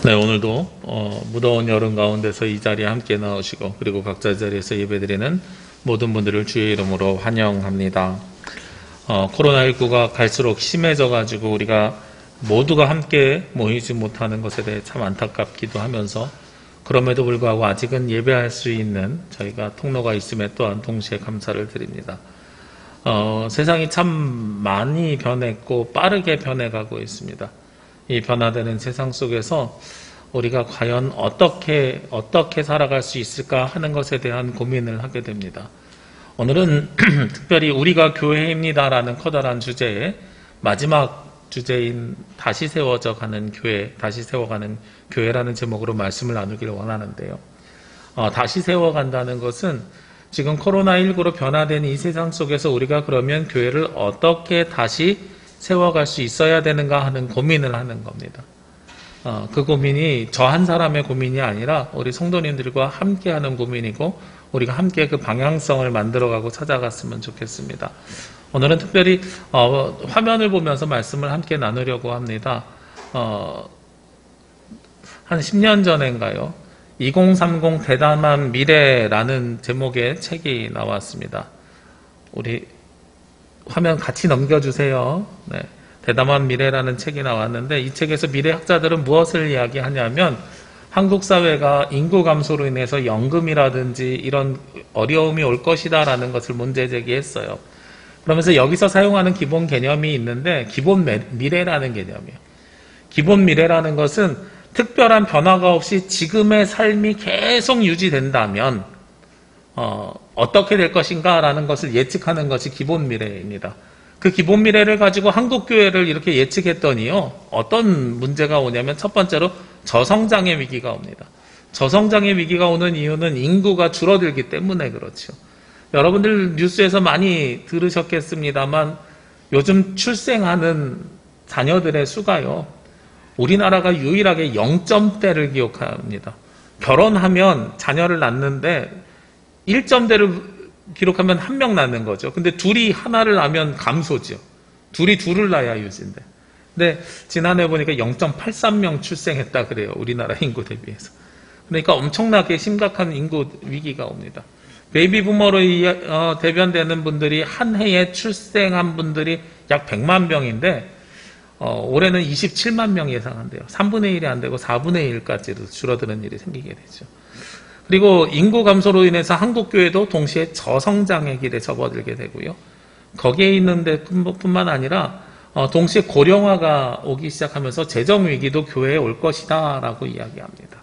네, 오늘도 무더운 여름 가운데서 이 자리에 함께 나오시고 그리고 각자 자리에서 예배드리는 모든 분들을 주의 이름으로 환영합니다. 코로나19가 갈수록 심해져 가지고 우리가 모두가 함께 모이지 못하는 것에 대해 참 안타깝기도 하면서 그럼에도 불구하고 아직은 예배할 수 있는 저희가 통로가 있음에 또한 동시에 감사를 드립니다. 세상이 참 많이 변했고 빠르게 변해가고 있습니다. 이 변화되는 세상 속에서 우리가 과연 어떻게 살아갈 수 있을까 하는 것에 대한 고민을 하게 됩니다. 오늘은 특별히 우리가 교회입니다라는 커다란 주제의 마지막 주제인 다시 세워져 가는 교회, 다시 세워가는 교회라는 제목으로 말씀을 나누기를 원하는데요. 다시 세워간다는 것은 지금 코로나19로 변화된 이 세상 속에서 우리가 그러면 교회를 어떻게 다시 세워갈 수 있어야 되는가 하는 고민을 하는 겁니다. 그 고민이 저 한 사람의 고민이 아니라 우리 성도님들과 함께 하는 고민이고 우리가 함께 그 방향성을 만들어가고 찾아갔으면 좋겠습니다. 오늘은 특별히 화면을 보면서 말씀을 함께 나누려고 합니다. 한 10년 전인가요? 2030 대담한 미래라는 제목의 책이 나왔습니다. 우리 화면 같이 넘겨주세요. 네. 대담한 미래라는 책이 나왔는데 이 책에서 미래학자들은 무엇을 이야기하냐면 한국 사회가 인구 감소로 인해서 연금이라든지 이런 어려움이 올 것이다 라는 것을 문제 제기했어요. 그러면서 여기서 사용하는 기본 개념이 있는데 기본 미래라는 개념이에요. 기본 미래라는 것은 특별한 변화가 없이 지금의 삶이 계속 유지된다면 어떻게 될 것인가 라는 것을 예측하는 것이 기본 미래입니다. 그 기본 미래를 가지고 한국교회를 이렇게 예측했더니요. 어떤 문제가 오냐면 첫 번째로 저성장의 위기가 옵니다. 저성장의 위기가 오는 이유는 인구가 줄어들기 때문에 그렇죠. 여러분들 뉴스에서 많이 들으셨겠습니다만 요즘 출생하는 자녀들의 수가요. 우리나라가 유일하게 0점대를 기록합니다. 결혼하면 자녀를 낳는데 1점대를 기록하면 한 명 낳는 거죠. 근데 둘이 하나를 낳으면 감소죠. 둘이 둘을 낳아야 유지인데. 근데 지난해 보니까 0.83명 출생했다 그래요. 우리나라 인구 대비해서. 그러니까 엄청나게 심각한 인구 위기가 옵니다. 베이비 부머로 대변되는 분들이 한 해에 출생한 분들이 약 100만 명인데 올해는 27만 명 예상한대요. 3분의 1이 안 되고 4분의 1까지도 줄어드는 일이 생기게 되죠. 그리고 인구 감소로 인해서 한국교회도 동시에 저성장의 길에 접어들게 되고요. 거기에 있는 데뿐만 아니라 동시에 고령화가 오기 시작하면서 재정위기도 교회에 올 것이다 라고 이야기합니다.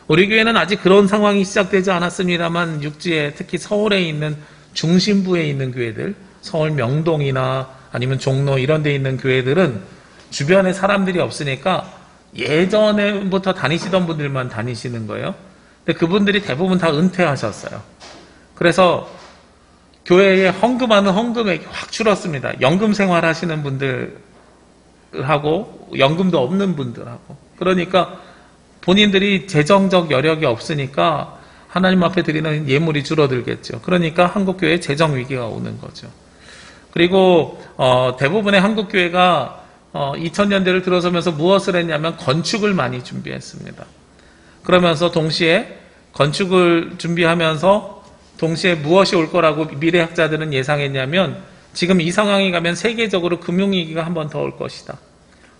우리 교회는 아직 그런 상황이 시작되지 않았습니다만 육지에 특히 서울에 있는 중심부에 있는 교회들, 서울 명동이나 아니면 종로 이런 데 있는 교회들은 주변에 사람들이 없으니까 예전부터 다니시던 분들만 다니시는 거예요. 근데 그분들이 대부분 다 은퇴하셨어요. 그래서 교회에 헌금하는 헌금액이 확 줄었습니다. 연금 생활 하시는 분들하고 연금도 없는 분들하고. 그러니까 본인들이 재정적 여력이 없으니까 하나님 앞에 드리는 예물이 줄어들겠죠. 그러니까 한국교회에 재정 위기가 오는 거죠. 그리고 대부분의 한국교회가 2000년대를 들어서면서 무엇을 했냐면 건축을 많이 준비했습니다. 그러면서 동시에 건축을 준비하면서 동시에 무엇이 올 거라고 미래학자들은 예상했냐면 지금 이 상황이 가면 세계적으로 금융위기가 한 번 더 올 것이다.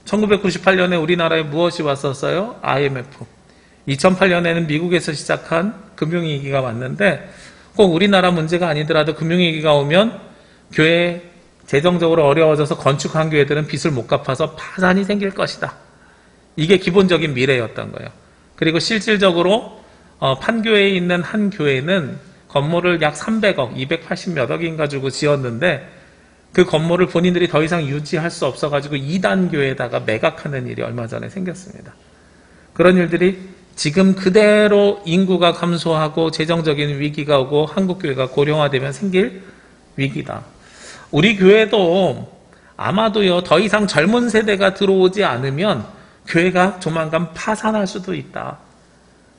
1998년에 우리나라에 무엇이 왔었어요? IMF. 2008년에는 미국에서 시작한 금융위기가 왔는데 꼭 우리나라 문제가 아니더라도 금융위기가 오면 교회 재정적으로 어려워져서 건축한 교회들은 빚을 못 갚아서 파산이 생길 것이다. 이게 기본적인 미래였던 거예요. 그리고 실질적으로 판교에 있는 한 교회는 건물을 약 300억, 280몇 억인가 주고 지었는데 그 건물을 본인들이 더 이상 유지할 수 없어가지고 2단 교회에다가 매각하는 일이 얼마 전에 생겼습니다. 그런 일들이 지금 그대로 인구가 감소하고 재정적인 위기가 오고 한국교회가 고령화되면 생길 위기다. 우리 교회도 아마도요 더 이상 젊은 세대가 들어오지 않으면 교회가 조만간 파산할 수도 있다.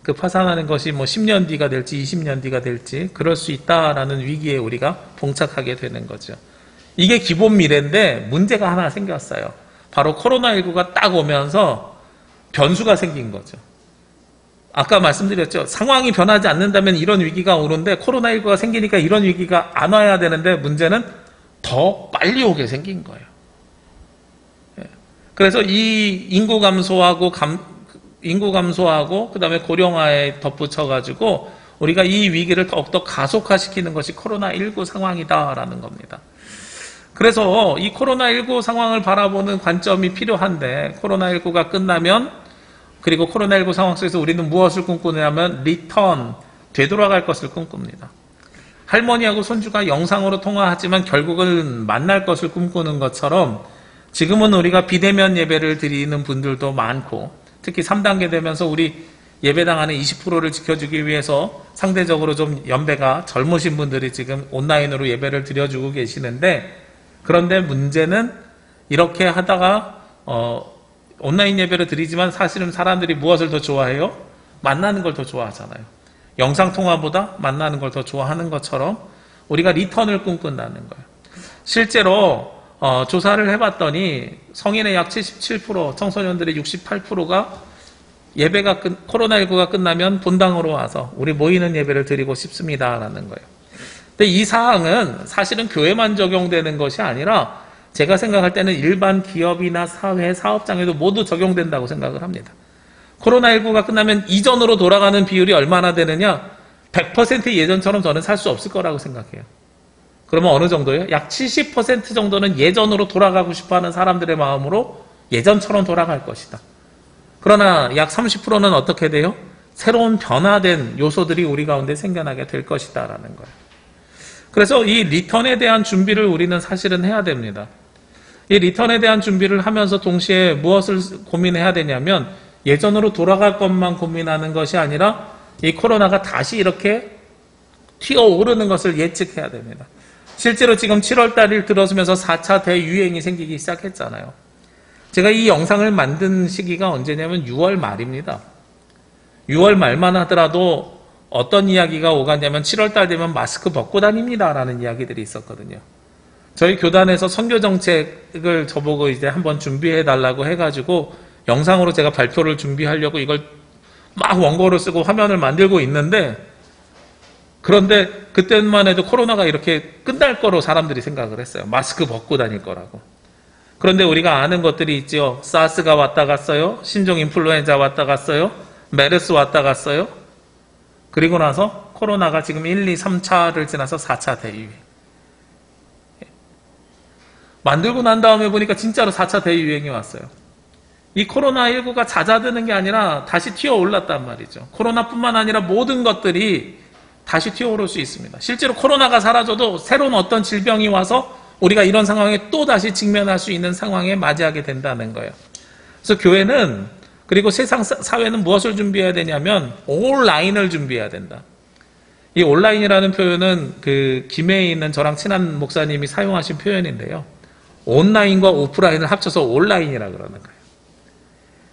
그 파산하는 것이 10년 뒤가 될지 20년 뒤가 될지 그럴 수 있다라는 위기에 우리가 봉착하게 되는 거죠. 이게 기본 미래인데 문제가 하나 생겼어요. 바로 코로나19가 딱 오면서 변수가 생긴 거죠. 아까 말씀드렸죠. 상황이 변하지 않는다면 이런 위기가 오는데 코로나19가 생기니까 이런 위기가 안 와야 되는데 문제는 더 빨리 오게 생긴 거예요. 그래서 이 인구 감소하고 그다음에 고령화에 덧붙여가지고 우리가 이 위기를 더욱더 가속화시키는 것이 코로나19 상황이다라는 겁니다. 그래서 이 코로나19 상황을 바라보는 관점이 필요한데 코로나19가 끝나면 그리고 코로나19 상황 속에서 우리는 무엇을 꿈꾸냐면 리턴, 되돌아갈 것을 꿈꿉니다. 할머니하고 손주가 영상으로 통화하지만 결국은 만날 것을 꿈꾸는 것처럼 지금은 우리가 비대면 예배를 드리는 분들도 많고 특히 3단계 되면서 우리 예배당 안에 20%를 지켜주기 위해서 상대적으로 좀 연배가 젊으신 분들이 지금 온라인으로 예배를 드려주고 계시는데 그런데 문제는 이렇게 하다가 온라인 예배를 드리지만 사실은 사람들이 무엇을 더 좋아해요? 만나는 걸 더 좋아하잖아요. 영상통화보다 만나는 걸 더 좋아하는 것처럼 우리가 리턴을 꿈꾼다는 거예요. 실제로 조사를 해봤더니 성인의 약 77%, 청소년들의 68%가 예배가 코로나19가 끝나면 본당으로 와서 우리 모이는 예배를 드리고 싶습니다라는 거예요. 근데 이 사항은 사실은 교회만 적용되는 것이 아니라 제가 생각할 때는 일반 기업이나 사회, 사업장에도 모두 적용된다고 생각을 합니다. 코로나19가 끝나면 이전으로 돌아가는 비율이 얼마나 되느냐? 100% 예전처럼 저는 살 수 없을 거라고 생각해요. 그러면 어느 정도예요? 약 70% 정도는 예전으로 돌아가고 싶어하는 사람들의 마음으로 예전처럼 돌아갈 것이다. 그러나 약 30%는 어떻게 돼요? 새로운 변화된 요소들이 우리 가운데 생겨나게 될 것이다 라는 거예요. 그래서 이 리턴에 대한 준비를 우리는 사실은 해야 됩니다. 이 리턴에 대한 준비를 하면서 동시에 무엇을 고민해야 되냐면 예전으로 돌아갈 것만 고민하는 것이 아니라 이 코로나가 다시 이렇게 튀어오르는 것을 예측해야 됩니다. 실제로 지금 7월 달을 들어서면서 4차 대유행이 생기기 시작했잖아요. 제가 이 영상을 만든 시기가 언제냐면 6월 말입니다. 6월 말만 하더라도 어떤 이야기가 오갔냐면 7월 달 되면 마스크 벗고 다닙니다 라는 이야기들이 있었거든요. 저희 교단에서 선교 정책을 저보고 이제 한번 준비해 달라고 해가지고 영상으로 제가 발표를 준비하려고 이걸 막 원고를 쓰고 화면을 만들고 있는데 그런데 그때만 해도 코로나가 이렇게 끝날 거로 사람들이 생각을 했어요. 마스크 벗고 다닐 거라고. 그런데 우리가 아는 것들이 있죠. 사스가 왔다 갔어요. 신종 인플루엔자 왔다 갔어요. 메르스 왔다 갔어요. 그리고 나서 코로나가 지금 1, 2, 3차를 지나서 4차 대유행. 만들고 난 다음에 보니까 진짜로 4차 대유행이 왔어요. 이 코로나19가 잦아드는 게 아니라 다시 튀어올랐단 말이죠. 코로나뿐만 아니라 모든 것들이 다시 튀어오를 수 있습니다. 실제로 코로나가 사라져도 새로운 어떤 질병이 와서 우리가 이런 상황에 또 다시 직면할 수 있는 상황에 맞이하게 된다는 거예요. 그래서 교회는 그리고 세상 사회는 무엇을 준비해야 되냐면 온라인을 준비해야 된다. 이 온라인이라는 표현은 그 김해에 있는 저랑 친한 목사님이 사용하신 표현인데요. 온라인과 오프라인을 합쳐서 온라인이라 그러는 거예요.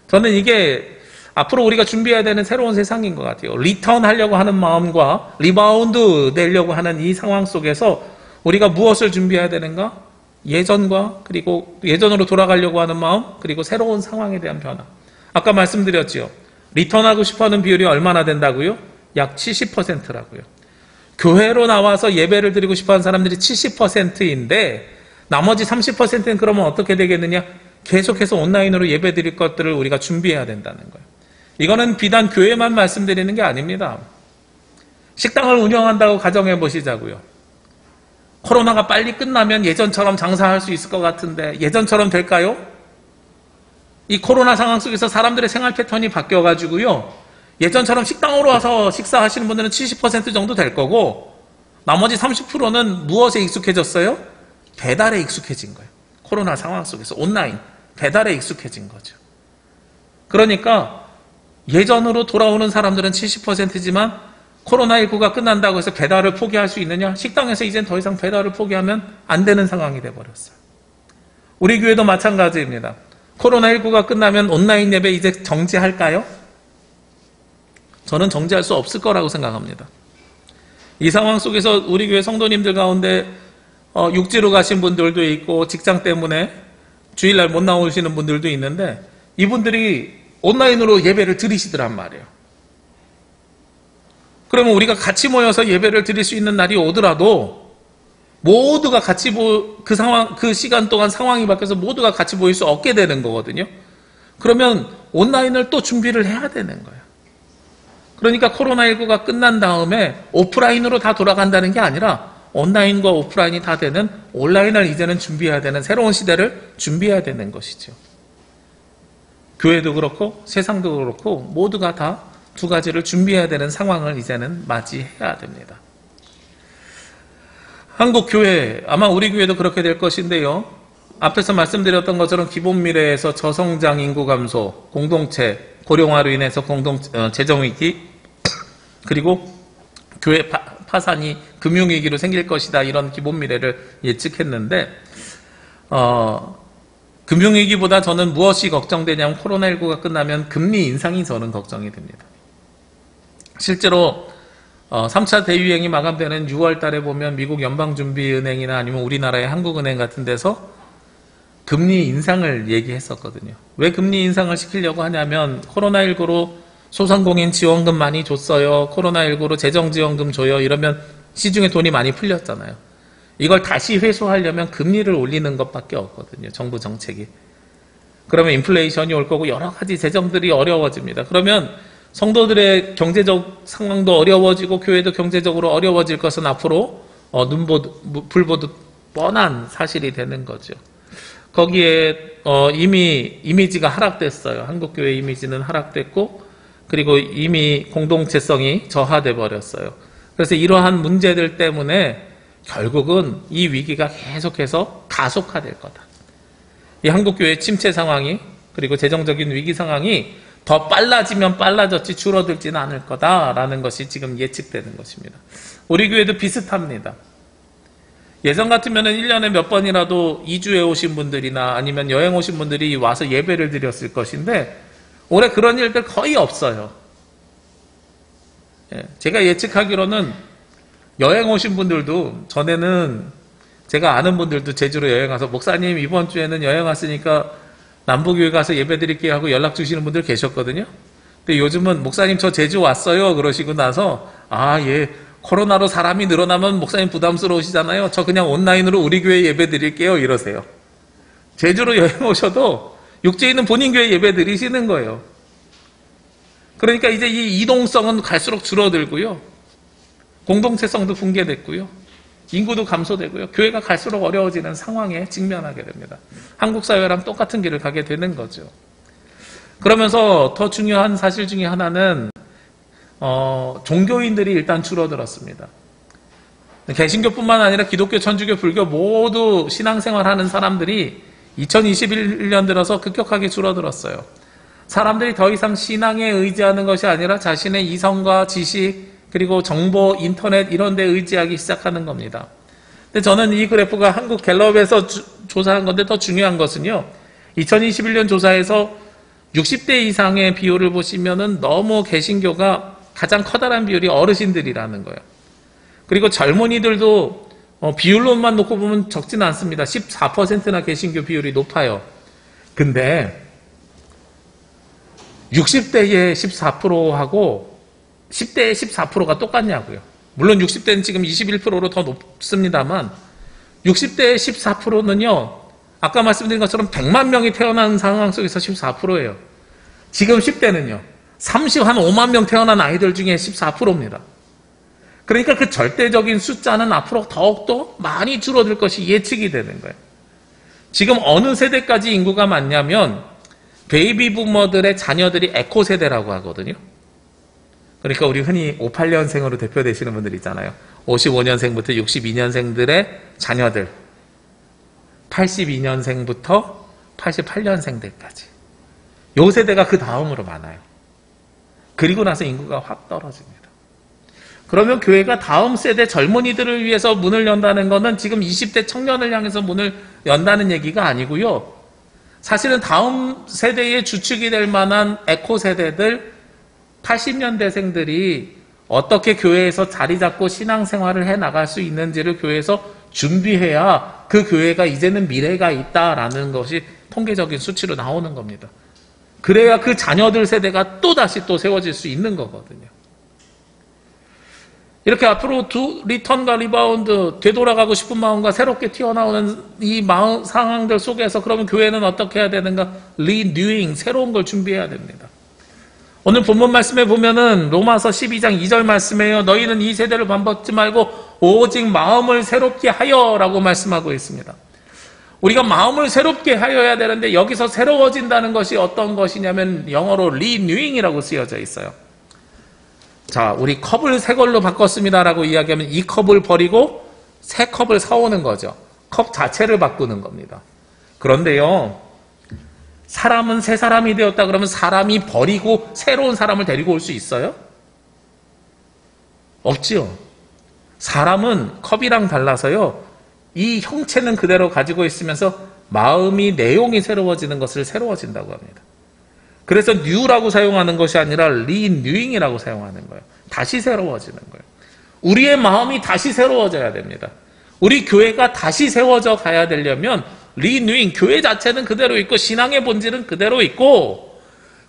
저는 이게 앞으로 우리가 준비해야 되는 새로운 세상인 것 같아요. 리턴하려고 하는 마음과 리바운드 내려고 하는 이 상황 속에서 우리가 무엇을 준비해야 되는가? 예전과 그리고 예전으로 돌아가려고 하는 마음 그리고 새로운 상황에 대한 변화. 아까 말씀드렸죠. 리턴하고 싶어하는 비율이 얼마나 된다고요? 약 70%라고요. 교회로 나와서 예배를 드리고 싶어하는 사람들이 70%인데 나머지 30%는 그러면 어떻게 되겠느냐? 계속해서 온라인으로 예배 드릴 것들을 우리가 준비해야 된다는 거예요. 이거는 비단 교회만 말씀드리는 게 아닙니다. 식당을 운영한다고 가정해 보시자고요. 코로나가 빨리 끝나면 예전처럼 장사할 수 있을 것 같은데 예전처럼 될까요? 이 코로나 상황 속에서 사람들의 생활 패턴이 바뀌어가지고요. 예전처럼 식당으로 와서 식사하시는 분들은 70% 정도 될 거고 나머지 30%는 무엇에 익숙해졌어요? 배달에 익숙해진 거예요. 코로나 상황 속에서 온라인, 배달에 익숙해진 거죠. 그러니까 예전으로 돌아오는 사람들은 70%지만 코로나19가 끝난다고 해서 배달을 포기할 수 있느냐? 식당에서 이젠 더 이상 배달을 포기하면 안 되는 상황이 돼버렸어요. 우리 교회도 마찬가지입니다. 코로나19가 끝나면 온라인 예배 이제 정지할까요? 저는 정지할 수 없을 거라고 생각합니다. 이 상황 속에서 우리 교회 성도님들 가운데 육지로 가신 분들도 있고 직장 때문에 주일날 못 나오시는 분들도 있는데 이분들이 온라인으로 예배를 드리시더란 말이에요. 그러면 우리가 같이 모여서 예배를 드릴 수 있는 날이 오더라도 모두가 같이 그 시간 동안 상황이 바뀌어서 모두가 같이 모일 수 없게 되는 거거든요. 그러면 온라인을 또 준비를 해야 되는 거예요. 그러니까 코로나19가 끝난 다음에 오프라인으로 다 돌아간다는 게 아니라 온라인과 오프라인이 다 되는 온라인을 이제는 준비해야 되는 새로운 시대를 준비해야 되는 것이죠. 교회도 그렇고 세상도 그렇고 모두가 다 두 가지를 준비해야 되는 상황을 이제는 맞이해야 됩니다. 한국 교회, 아마 우리 교회도 그렇게 될 것인데요. 앞에서 말씀드렸던 것처럼 기본 미래에서 저성장 인구 감소, 공동체 고령화로 인해서 재정위기, 그리고 교회 파산이 금융위기로 생길 것이다, 이런 기본 미래를 예측했는데 금융위기보다 저는 무엇이 걱정되냐면 코로나19가 끝나면 금리 인상이 저는 걱정이 됩니다. 실제로 3차 대유행이 마감되는 6월 달에 보면 미국 연방준비은행이나 아니면 우리나라의 한국은행 같은 데서 금리 인상을 얘기했었거든요. 왜 금리 인상을 시키려고 하냐면 코로나19로 소상공인 지원금 많이 줬어요. 코로나19로 재정지원금 줘요. 이러면 시중에 돈이 많이 풀렸잖아요. 이걸 다시 회수하려면 금리를 올리는 것밖에 없거든요. 정부 정책이. 그러면 인플레이션이 올 거고 여러 가지 재정들이 어려워집니다. 그러면 성도들의 경제적 상황도 어려워지고 교회도 경제적으로 어려워질 것은 앞으로 불보듯 뻔한 사실이 되는 거죠. 거기에 이미 이미지가 하락됐어요. 한국교회 이미지는 하락됐고, 그리고 이미 공동체성이 저하돼 버렸어요. 그래서 이러한 문제들 때문에 결국은 이 위기가 계속해서 가속화될 거다. 이 한국교회 침체 상황이, 그리고 재정적인 위기 상황이 더 빨라지면 빨라졌지 줄어들지는 않을 거다라는 것이 지금 예측되는 것입니다. 우리 교회도 비슷합니다. 예전 같으면 1년에 몇 번이라도 이주해 오신 분들이나 아니면 여행 오신 분들이 와서 예배를 드렸을 것인데 올해 그런 일들 거의 없어요. 제가 예측하기로는 여행 오신 분들도, 전에는 제가 아는 분들도 제주로 여행 와서 목사님 이번 주에는 여행 왔으니까 남부교회 가서 예배 드릴게요 하고 연락 주시는 분들 계셨거든요. 근데 요즘은 목사님 저 제주 왔어요 그러시고 나서 예, 코로나로 사람이 늘어나면 목사님 부담스러우시잖아요. 저 그냥 온라인으로 우리 교회 예배 드릴게요 이러세요. 제주로 여행 오셔도 육지에 있는 본인 교회 예배 드리시는 거예요. 그러니까 이제 이 이동성은 갈수록 줄어들고요. 공동체성도 붕괴됐고요. 인구도 감소되고요. 교회가 갈수록 어려워지는 상황에 직면하게 됩니다. 한국 사회랑 똑같은 길을 가게 되는 거죠. 그러면서 더 중요한 사실 중에 하나는 종교인들이 일단 줄어들었습니다. 개신교뿐만 아니라 기독교, 천주교, 불교 모두 신앙생활하는 사람들이 2021년 들어서 급격하게 줄어들었어요. 사람들이 더 이상 신앙에 의지하는 것이 아니라 자신의 이성과 지식, 그리고 정보, 인터넷 이런 데 의지하기 시작하는 겁니다. 근데 저는 이 그래프가 한국 갤럽에서 조사한 건데 더 중요한 것은요. 2021년 조사에서 60대 이상의 비율을 보시면은 너무 개신교가 가장 커다란 비율이 어르신들이라는 거예요. 그리고 젊은이들도 비율로만 놓고 보면 적지는 않습니다. 14%나 개신교 비율이 높아요. 근데 60대의 14%하고 10대의 14%가 똑같냐고요. 물론 60대는 지금 21%로 더 높습니다만 60대의 14%는요. 아까 말씀드린 것처럼 100만 명이 태어난 상황 속에서 14%예요. 지금 10대는요. 5만 명 태어난 아이들 중에 14%입니다. 그러니까 그 절대적인 숫자는 앞으로 더욱더 많이 줄어들 것이 예측이 되는 거예요. 지금 어느 세대까지 인구가 많냐면 베이비 부머들의 자녀들이 에코 세대라고 하거든요. 그러니까 우리 흔히 58년생으로 대표되시는 분들 있잖아요. 55년생부터 62년생들의 자녀들, 82년생부터 88년생들까지. 요 세대가 그 다음으로 많아요. 그리고 나서 인구가 확 떨어집니다. 그러면 교회가 다음 세대 젊은이들을 위해서 문을 연다는 것은 지금 20대 청년을 향해서 문을 연다는 얘기가 아니고요. 사실은 다음 세대의 주축이 될 만한 에코 세대들, 80년대생들이 어떻게 교회에서 자리 잡고 신앙생활을 해나갈 수 있는지를 교회에서 준비해야 그 교회가 이제는 미래가 있다라는 것이 통계적인 수치로 나오는 겁니다. 그래야 그 자녀들 세대가 또다시 또 세워질 수 있는 거거든요. 이렇게 앞으로 리턴과 리바운드, 되돌아가고 싶은 마음과 새롭게 튀어나오는 이 상황들 속에서 그러면 교회는 어떻게 해야 되는가? 리뉴잉, 새로운 걸 준비해야 됩니다. 오늘 본문 말씀에 보면은 로마서 12장 2절 말씀에요. 너희는 이 세대를 반받지 말고 오직 마음을 새롭게 하여 라고 말씀하고 있습니다. 우리가 마음을 새롭게 하여야 되는데 여기서 새로워진다는 것이 어떤 것이냐면 영어로 리뉴잉이라고 쓰여져 있어요. 자, 우리 컵을 새 걸로 바꿨습니다 라고 이야기하면 이 컵을 버리고 새 컵을 사오는 거죠. 컵 자체를 바꾸는 겁니다. 그런데요, 사람은 새 사람이 되었다 그러면 사람이 버리고 새로운 사람을 데리고 올 수 있어요? 없지요. 사람은 컵이랑 달라서요, 이 형체는 그대로 가지고 있으면서 마음이, 내용이 새로워지는 것을 새로워진다고 합니다. 그래서 new라고 사용하는 것이 아니라 renewing이라고 사용하는 거예요. 다시 새로워지는 거예요. 우리의 마음이 다시 새로워져야 됩니다. 우리 교회가 다시 세워져 가야 되려면 renewing, 교회 자체는 그대로 있고 신앙의 본질은 그대로 있고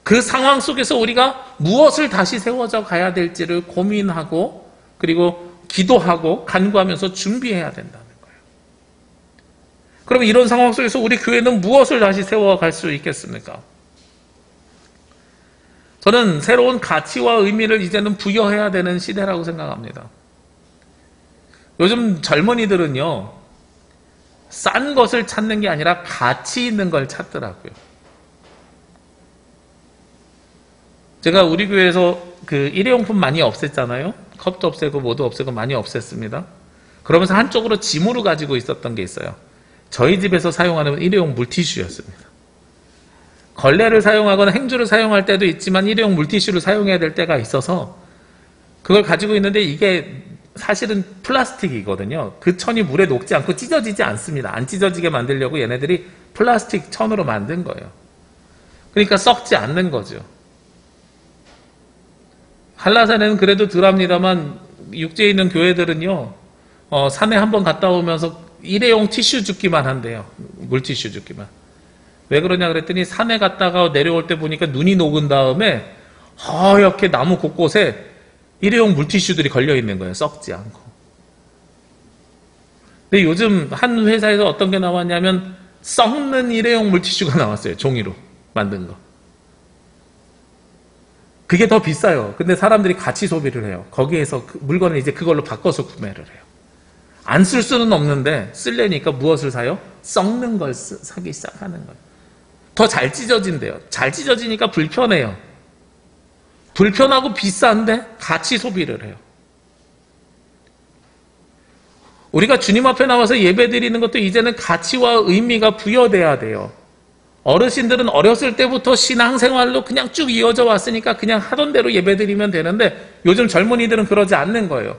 그 상황 속에서 우리가 무엇을 다시 세워져 가야 될지를 고민하고 그리고 기도하고 간구하면서 준비해야 된다는 거예요. 그러면 이런 상황 속에서 우리 교회는 무엇을 다시 세워갈 수 있겠습니까? 저는 새로운 가치와 의미를 이제는 부여해야 되는 시대라고 생각합니다. 요즘 젊은이들은요, 싼 것을 찾는 게 아니라 가치 있는 걸 찾더라고요. 제가 우리 교회에서 그 일회용품 많이 없앴잖아요. 컵도 없애고 뭐도 없애고 많이 없앴습니다. 그러면서 한쪽으로 짐으로 가지고 있었던 게 있어요. 저희 집에서 사용하는 일회용 물티슈였습니다. 걸레를 사용하거나 행주를 사용할 때도 있지만 일회용 물티슈를 사용해야 될 때가 있어서 그걸 가지고 있는데 이게 사실은 플라스틱이거든요. 그 천이 물에 녹지 않고 찢어지지 않습니다. 안 찢어지게 만들려고 얘네들이 플라스틱 천으로 만든 거예요. 그러니까 썩지 않는 거죠. 한라산에는 그래도 덜합니다만 육지에 있는 교회들은요, 산에 한번 갔다 오면서 일회용 티슈 줍기만 한대요. 물티슈 줍기만. 왜 그러냐 그랬더니 산에 갔다가 내려올 때 보니까 눈이 녹은 다음에 하얗게 나무 곳곳에 일회용 물티슈들이 걸려 있는 거예요. 썩지 않고. 근데 요즘 한 회사에서 어떤 게 나왔냐면 썩는 일회용 물티슈가 나왔어요. 종이로 만든 거. 그게 더 비싸요. 근데 사람들이 같이 소비를 해요. 거기에서 물건을 이제 그걸로 바꿔서 구매를 해요. 안 쓸 수는 없는데 쓰려니까 무엇을 사요? 썩는 걸 사기 시작하는 거예요. 더 잘 찢어진대요. 잘 찢어지니까 불편해요. 불편하고 비싼데 같이 소비를 해요. 우리가 주님 앞에 나와서 예배 드리는 것도 이제는 가치와 의미가 부여돼야 돼요. 어르신들은 어렸을 때부터 신앙생활로 그냥 쭉 이어져 왔으니까 그냥 하던 대로 예배 드리면 되는데 요즘 젊은이들은 그러지 않는 거예요.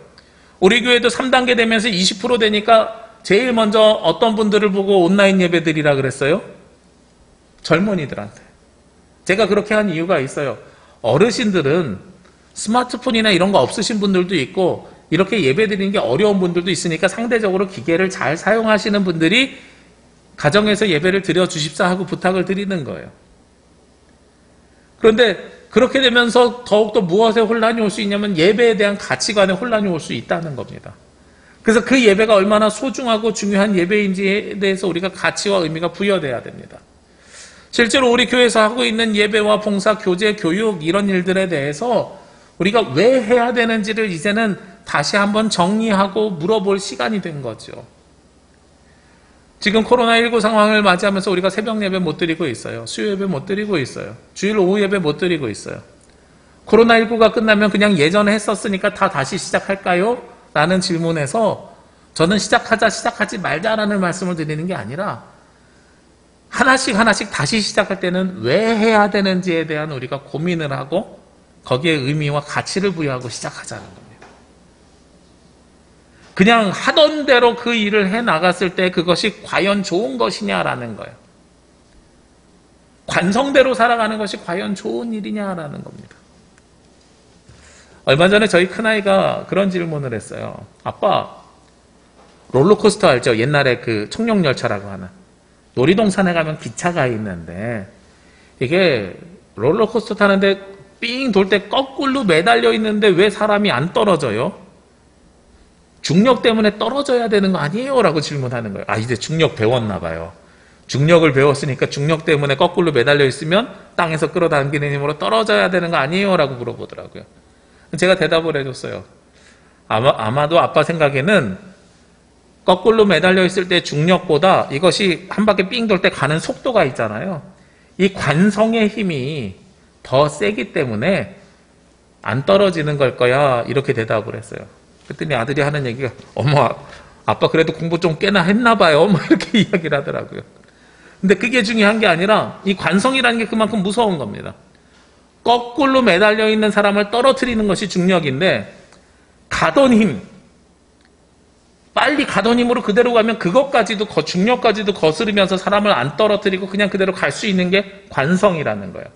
우리 교회도 3단계 되면서 20% 되니까 제일 먼저 어떤 분들을 보고 온라인 예배 드리라 그랬어요? 젊은이들한테. 제가 그렇게 한 이유가 있어요. 어르신들은 스마트폰이나 이런 거 없으신 분들도 있고 이렇게 예배 드리는 게 어려운 분들도 있으니까 상대적으로 기계를 잘 사용하시는 분들이 가정에서 예배를 드려주십사 하고 부탁을 드리는 거예요. 그런데 그렇게 되면서 더욱더 무엇에 혼란이 올 수 있냐면 예배에 대한 가치관에 혼란이 올 수 있다는 겁니다. 그래서 그 예배가 얼마나 소중하고 중요한 예배인지에 대해서 우리가 가치와 의미가 부여돼야 됩니다. 실제로 우리 교회에서 하고 있는 예배와 봉사, 교제, 교육 이런 일들에 대해서 우리가 왜 해야 되는지를 이제는 다시 한번 정리하고 물어볼 시간이 된 거죠. 지금 코로나19 상황을 맞이하면서 우리가 새벽 예배 못 드리고 있어요. 수요 예배 못 드리고 있어요. 주일 오후 예배 못 드리고 있어요. 코로나19가 끝나면 그냥 예전에 했었으니까 다 다시 시작할까요? 라는 질문에서 저는 시작하지 말자라는 말씀을 드리는 게 아니라 하나씩 다시 시작할 때는 왜 해야 되는지에 대한 우리가 고민을 하고 거기에 의미와 가치를 부여하고 시작하자는 겁니다. 그냥 하던 대로 그 일을 해 나갔을 때 그것이 과연 좋은 것이냐라는 거예요. 관성대로 살아가는 것이 과연 좋은 일이냐라는 겁니다. 얼마 전에 저희 큰아이가 그런 질문을 했어요. 아빠, 롤러코스터 알죠? 옛날에 그 청룡열차라고 하는. 놀이동산에 가면 기차가 있는데 이게 롤러코스터 타는데 삥 돌 때 거꾸로 매달려 있는데 왜 사람이 안 떨어져요? 중력 때문에 떨어져야 되는 거 아니에요? 라고 질문하는 거예요. 아, 이제 중력 배웠나 봐요. 중력을 배웠으니까 중력 때문에 거꾸로 매달려 있으면 땅에서 끌어당기는 힘으로 떨어져야 되는 거 아니에요? 라고 물어보더라고요. 제가 대답을 해줬어요. 아마도 아빠 생각에는 거꾸로 매달려 있을 때 중력보다 이것이 한 바퀴 삥 돌 때 가는 속도가 있잖아요. 이 관성의 힘이 더 세기 때문에 안 떨어지는 걸 거야. 이렇게 대답을 했어요. 그랬더니 아들이 하는 얘기가, 어머, 아빠 그래도 공부 좀 꽤나 했나 봐요. 뭐 이렇게 이야기를 하더라고요. 근데 그게 중요한 게 아니라 이 관성이라는 게 그만큼 무서운 겁니다. 거꾸로 매달려 있는 사람을 떨어뜨리는 것이 중력인데, 가던 힘, 빨리 가던 힘으로 그대로 가면 그것까지도, 중력까지도 거스르면서 사람을 안 떨어뜨리고 그냥 그대로 갈 수 있는 게 관성이라는 거예요.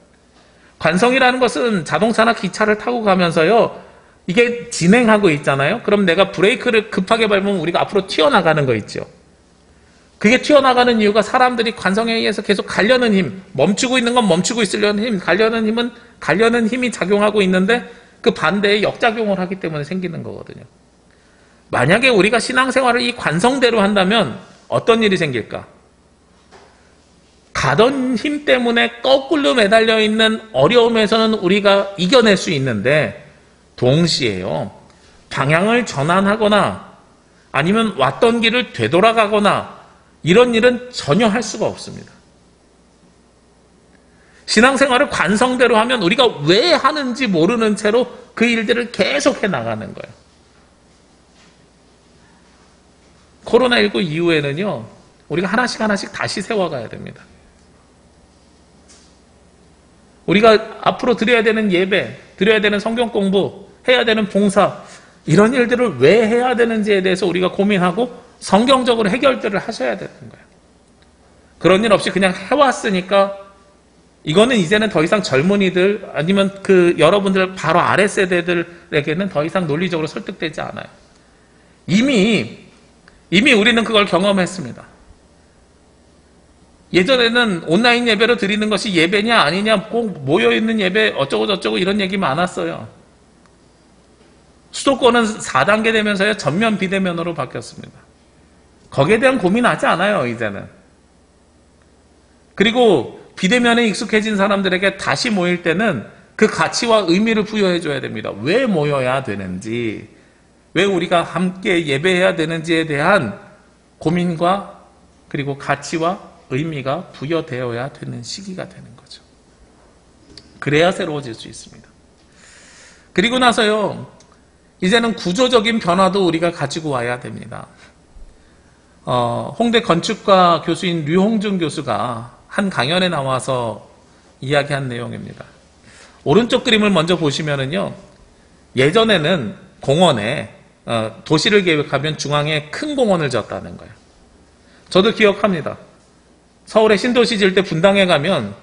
관성이라는 것은 자동차나 기차를 타고 가면서요, 이게 진행하고 있잖아요. 그럼 내가 브레이크를 급하게 밟으면 우리가 앞으로 튀어나가는 거 있죠. 그게 튀어나가는 이유가 사람들이 관성에 의해서 계속 가려는 힘, 멈추고 있는 건 멈추고 있으려는 힘, 가려는 힘은 가려는 힘이 작용하고 있는데 그 반대에 역작용을 하기 때문에 생기는 거거든요. 만약에 우리가 신앙생활을 이 관성대로 한다면 어떤 일이 생길까? 가던 힘 때문에 거꾸로 매달려 있는 어려움에서는 우리가 이겨낼 수 있는데, 동시에요, 방향을 전환하거나 아니면 왔던 길을 되돌아가거나 이런 일은 전혀 할 수가 없습니다. 신앙생활을 관성대로 하면 우리가 왜 하는지 모르는 채로 그 일들을 계속해 나가는 거예요. 코로나19 이후에는요, 우리가 하나씩 다시 세워가야 됩니다. 우리가 앞으로 드려야 되는 예배, 드려야 되는 성경 공부, 해야 되는 봉사, 이런 일들을 왜 해야 되는지에 대해서 우리가 고민하고 성경적으로 해결들을 하셔야 되는 거예요. 그런 일 없이 그냥 해왔으니까 이거는 이제는 더 이상 젊은이들 아니면 그 여러분들 바로 아래 세대들에게는 더 이상 논리적으로 설득되지 않아요. 이미 우리는 그걸 경험했습니다. 예전에는 온라인 예배로 드리는 것이 예배냐 아니냐, 꼭 모여있는 예배 어쩌고 저쩌고 이런 얘기 많았어요. 수도권은 4단계 되면서요, 전면 비대면으로 바뀌었습니다. 거기에 대한 고민하지 않아요, 이제는. 그리고 비대면에 익숙해진 사람들에게 다시 모일 때는 그 가치와 의미를 부여해줘야 됩니다. 왜 모여야 되는지, 왜 우리가 함께 예배해야 되는지에 대한 고민과 그리고 가치와 의미가 부여되어야 되는 시기가 되는 거죠. 그래야 새로워질 수 있습니다. 그리고 나서요, 이제는 구조적인 변화도 우리가 가지고 와야 됩니다. 홍대 건축과 교수인 류홍준 교수가 한 강연에 나와서 이야기한 내용입니다. 오른쪽 그림을 먼저 보시면은요, 예전에는 공원에 도시를 계획하면 중앙에 큰 공원을 졌다는 거예요. 저도 기억합니다. 서울에 신도시 질 때 분당에 가면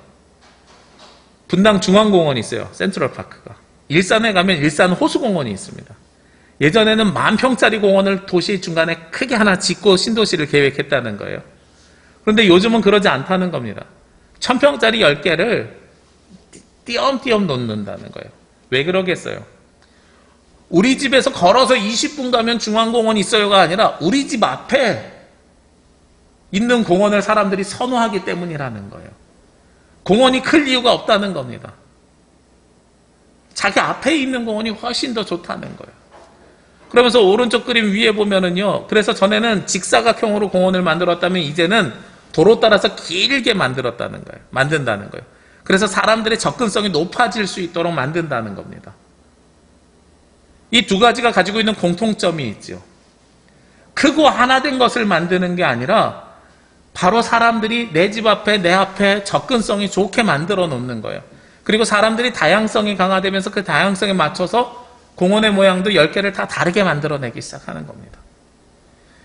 분당 중앙공원이 있어요. 센트럴파크가. 일산에 가면 일산 호수공원이 있습니다. 예전에는 10,000평짜리 공원을 도시 중간에 크게 하나 짓고 신도시를 계획했다는 거예요. 그런데 요즘은 그러지 않다는 겁니다. 1,000평짜리 10개를 띄엄띄엄 놓는다는 거예요. 왜 그러겠어요? 우리 집에서 걸어서 20분 가면 중앙공원이 있어요가 아니라 우리 집 앞에 있는 공원을 사람들이 선호하기 때문이라는 거예요. 공원이 클 이유가 없다는 겁니다. 자기 앞에 있는 공원이 훨씬 더 좋다는 거예요. 그러면서 오른쪽 그림 위에 보면은요, 그래서 전에는 직사각형으로 공원을 만들었다면 이제는 도로 따라서 길게 만든다는 거예요. 그래서 사람들의 접근성이 높아질 수 있도록 만든다는 겁니다. 이 두 가지가 가지고 있는 공통점이 있죠. 크고 하나 된 것을 만드는 게 아니라 바로 사람들이 내 집 앞에, 내 앞에 접근성이 좋게 만들어 놓는 거예요. 그리고 사람들이 다양성이 강화되면서 그 다양성에 맞춰서 공원의 모양도 10개를 다 다르게 만들어내기 시작하는 겁니다.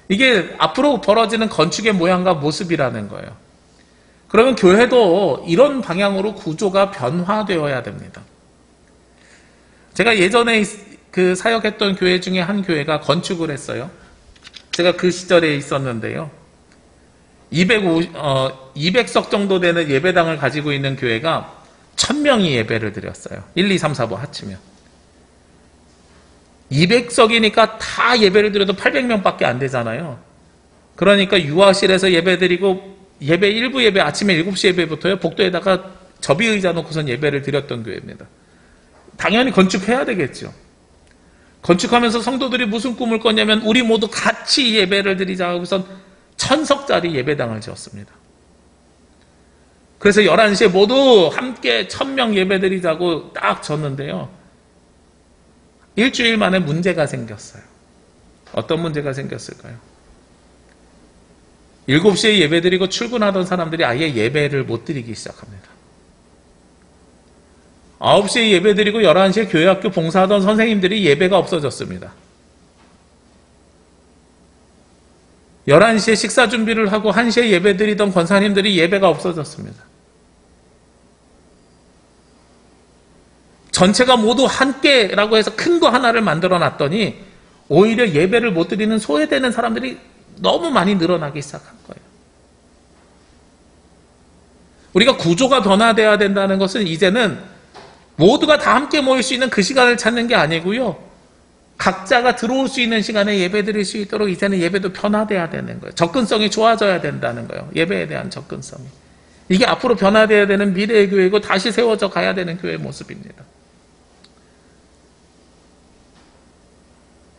이게 앞으로 벌어지는 건축의 모양과 모습이라는 거예요. 그러면 교회도 이런 방향으로 구조가 변화되어야 됩니다. 제가 예전에 그 사역했던 교회 중에 한 교회가 건축을 했어요. 제가 그 시절에 있었는데요. 200석 정도 되는 예배당을 가지고 있는 교회가 1000명이 예배를 드렸어요. 1, 2, 3, 4부 합치면. 200석이니까 다 예배를 드려도 800명밖에 안 되잖아요. 그러니까 유아실에서 예배 드리고 예배 1부 예배 아침에 7시 예배부터요. 복도에다가 접이의자 놓고선 예배를 드렸던 교회입니다. 당연히 건축해야 되겠죠. 건축하면서 성도들이 무슨 꿈을 꿨냐면 우리 모두 같이 예배를 드리자 하고선 1000석짜리 예배당을 지었습니다. 그래서 11시에 모두 함께 1000명 예배 드리자고 딱 졌는데요. 일주일 만에 문제가 생겼어요. 어떤 문제가 생겼을까요? 7시에 예배 드리고 출근하던 사람들이 아예 예배를 못 드리기 시작합니다. 9시에 예배 드리고 11시에 교회 학교 봉사하던 선생님들이 예배가 없어졌습니다. 11시에 식사 준비를 하고 1시에 예배 드리던 권사님들이 예배가 없어졌습니다. 전체가 모두 함께라고 해서 큰 거 하나를 만들어 놨더니 오히려 예배를 못 드리는 소외되는 사람들이 너무 많이 늘어나기 시작한 거예요. 우리가 구조가 변화되어야 된다는 것은 이제는 모두가 다 함께 모일 수 있는 그 시간을 찾는 게 아니고요. 각자가 들어올 수 있는 시간에 예배 드릴 수 있도록 이제는 예배도 변화되어야 되는 거예요. 접근성이 좋아져야 된다는 거예요. 예배에 대한 접근성이. 이게 앞으로 변화되어야 되는 미래의 교회이고 다시 세워져 가야 되는 교회의 모습입니다.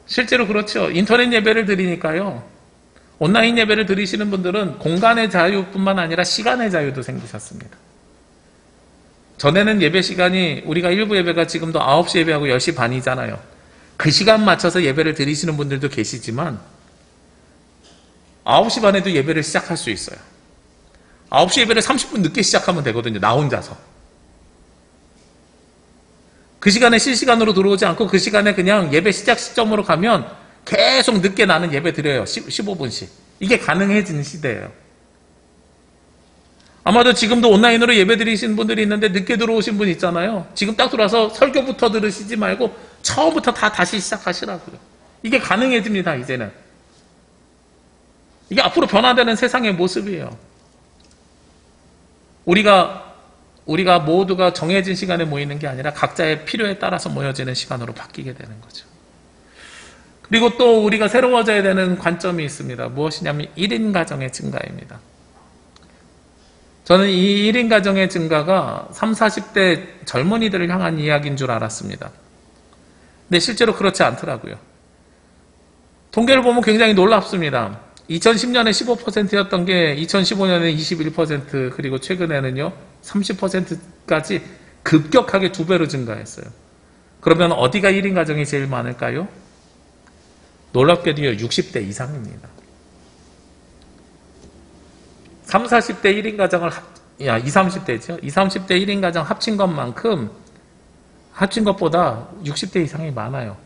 실제로 그렇죠. 인터넷 예배를 드리니까요. 온라인 예배를 드리시는 분들은 공간의 자유뿐만 아니라 시간의 자유도 생기셨습니다. 전에는 예배 시간이 우리가 일부 예배가 지금도 9시 예배하고 10시 반이잖아요. 그 시간 맞춰서 예배를 드리시는 분들도 계시지만 9시 반에도 예배를 시작할 수 있어요. 9시 예배를 30분 늦게 시작하면 되거든요. 나 혼자서. 그 시간에 실시간으로 들어오지 않고 그 시간에 그냥 예배 시작 시점으로 가면 계속 늦게 나는 예배 드려요. 15분씩. 이게 가능해진 시대예요. 아마도 지금도 온라인으로 예배 드리신 분들이 있는데 늦게 들어오신 분 있잖아요. 지금 딱 들어와서 설교부터 들으시지 말고 처음부터 다 다시 시작하시라고요. 이게 가능해집니다, 이제는. 이게 앞으로 변화되는 세상의 모습이에요. 우리가 모두가 정해진 시간에 모이는 게 아니라 각자의 필요에 따라서 모여지는 시간으로 바뀌게 되는 거죠. 그리고 또 우리가 새로워져야 되는 관점이 있습니다. 무엇이냐면 1인 가정의 증가입니다. 저는 이 1인 가정의 증가가 30, 40대 젊은이들을 향한 이야기인 줄 알았습니다. 근데 실제로 그렇지 않더라고요. 통계를 보면 굉장히 놀랍습니다. 2010년에 15%였던 게 2015년에 21% 그리고 최근에는요 30%까지 급격하게 2배로 증가했어요. 그러면 어디가 1인 가정이 제일 많을까요? 놀랍게도요 60대 이상입니다. 30, 40대 1인 가정을 20, 30대죠. 20, 30대 1인 가정 합친 것만큼 합친 것보다 60대 이상이 많아요.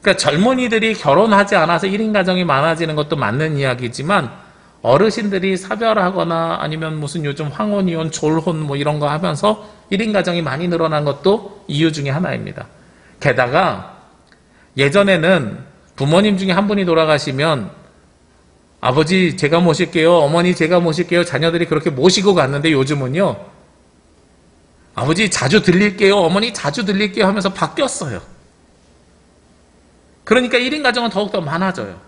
그러니까 젊은이들이 결혼하지 않아서 1인 가정이 많아지는 것도 맞는 이야기지만 어르신들이 사별하거나 아니면 무슨 요즘 황혼이혼, 졸혼 뭐 이런 거 하면서 1인 가정이 많이 늘어난 것도 이유 중에 하나입니다. 게다가 예전에는 부모님 중에 한 분이 돌아가시면 아버지 제가 모실게요, 어머니 제가 모실게요, 자녀들이 그렇게 모시고 갔는데 요즘은요 아버지 자주 들릴게요, 어머니 자주 들릴게요 하면서 바뀌었어요. 그러니까 1인 가정은 더욱더 많아져요.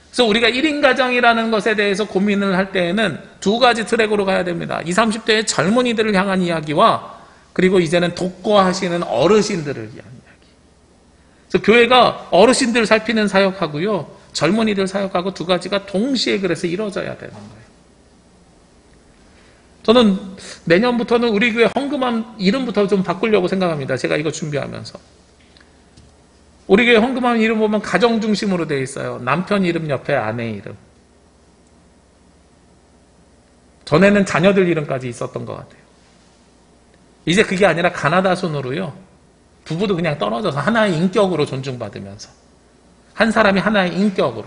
그래서 우리가 1인 가정이라는 것에 대해서 고민을 할 때에는 두 가지 트랙으로 가야 됩니다. 20, 30대의 젊은이들을 향한 이야기와 그리고 이제는 독거하시는 어르신들을 위한 이야기. 그래서 교회가 어르신들 살피는 사역하고요, 젊은이들 사역하고 두 가지가 동시에 그래서 이루어져야 되는 거예요. 저는 내년부터는 우리 교회 헌금함 이름부터 좀 바꾸려고 생각합니다. 제가 이거 준비하면서. 우리 교회 헌금함 이름 보면 가정 중심으로 되어 있어요. 남편 이름 옆에 아내 이름. 전에는 자녀들 이름까지 있었던 것 같아요. 이제 그게 아니라 가나다 순으로요. 부부도 그냥 떨어져서 하나의 인격으로 존중받으면서. 한 사람이 하나의 인격으로.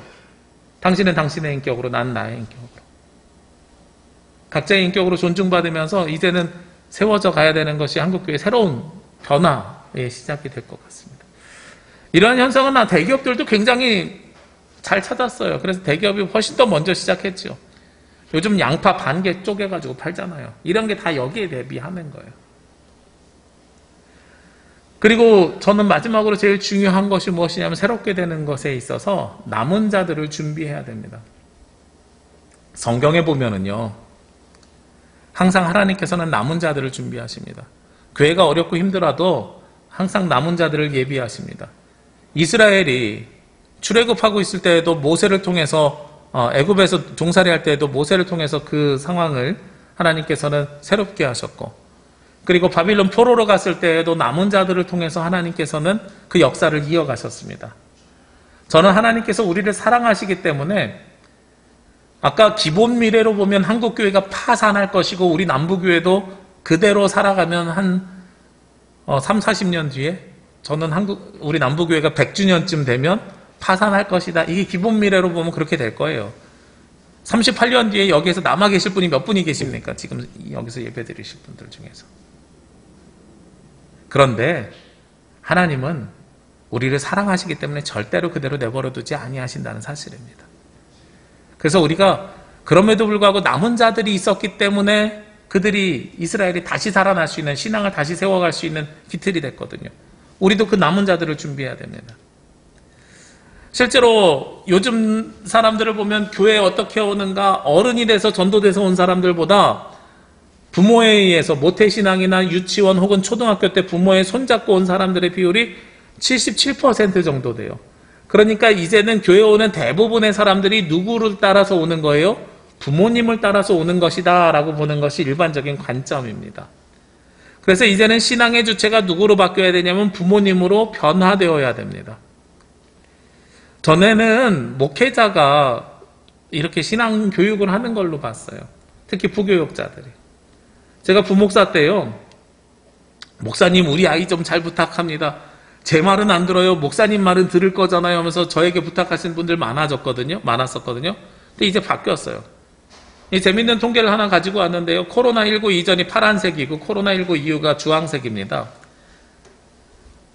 당신은 당신의 인격으로, 난 나의 인격으로. 각자의 인격으로 존중받으면서 이제는 세워져 가야 되는 것이 한국교회의 새로운 변화의 시작이 될 것 같습니다. 이러한 현상은 대기업들도 굉장히 잘 찾았어요. 그래서 대기업이 훨씬 더 먼저 시작했죠. 요즘 양파 반개 쪼개가지고 팔잖아요. 이런 게 다 여기에 대비하는 거예요. 그리고 저는 마지막으로 제일 중요한 것이 무엇이냐면 새롭게 되는 것에 있어서 남은 자들을 준비해야 됩니다. 성경에 보면은요, 항상 하나님께서는 남은 자들을 준비하십니다. 교회가 어렵고 힘들어도 항상 남은 자들을 예비하십니다. 이스라엘이 출애굽하고 있을 때에도 모세를 통해서 애굽에서 종살이할 때에도 모세를 통해서 그 상황을 하나님께서는 새롭게 하셨고, 그리고 바빌론 포로로 갔을 때에도 남은 자들을 통해서 하나님께서는 그 역사를 이어가셨습니다. 저는 하나님께서 우리를 사랑하시기 때문에 아까 기본 미래로 보면 한국교회가 파산할 것이고 우리 남부교회도 그대로 살아가면 한 3, 40년 뒤에 저는 우리 남부교회가 100주년쯤 되면 파산할 것이다. 이게 기본 미래로 보면 그렇게 될 거예요. 38년 뒤에 여기에서 남아 계실 분이 몇 분이 계십니까? 지금 여기서 예배 드리실 분들 중에서. 그런데 하나님은 우리를 사랑하시기 때문에 절대로 그대로 내버려 두지 아니하신다는 사실입니다. 그래서 우리가 그럼에도 불구하고 남은 자들이 있었기 때문에 그들이 이스라엘이 다시 살아날 수 있는, 신앙을 다시 세워갈 수 있는 기틀이 됐거든요. 우리도 그 남은 자들을 준비해야 됩니다. 실제로 요즘 사람들을 보면 교회에 어떻게 오는가, 어른이 돼서 전도돼서 온 사람들보다 부모에 의해서 모태신앙이나 유치원 혹은 초등학교 때 부모의 손잡고 온 사람들의 비율이 77% 정도 돼요. 그러니까 이제는 교회에 오는 대부분의 사람들이 누구를 따라서 오는 거예요? 부모님을 따라서 오는 것이다 라고 보는 것이 일반적인 관점입니다. 그래서 이제는 신앙의 주체가 누구로 바뀌어야 되냐면 부모님으로 변화되어야 됩니다. 전에는 목회자가 이렇게 신앙 교육을 하는 걸로 봤어요. 특히 부교육자들이. 제가 부목사 때요, 목사님 우리 아이 좀 잘 부탁합니다. 제 말은 안 들어요. 목사님 말은 들을 거잖아요 하면서 저에게 부탁하시는 분들 많았었거든요. 근데 이제 바뀌었어요. 이 재밌는 통계를 하나 가지고 왔는데요. 코로나19 이전이 파란색이고 코로나19 이후가 주황색입니다.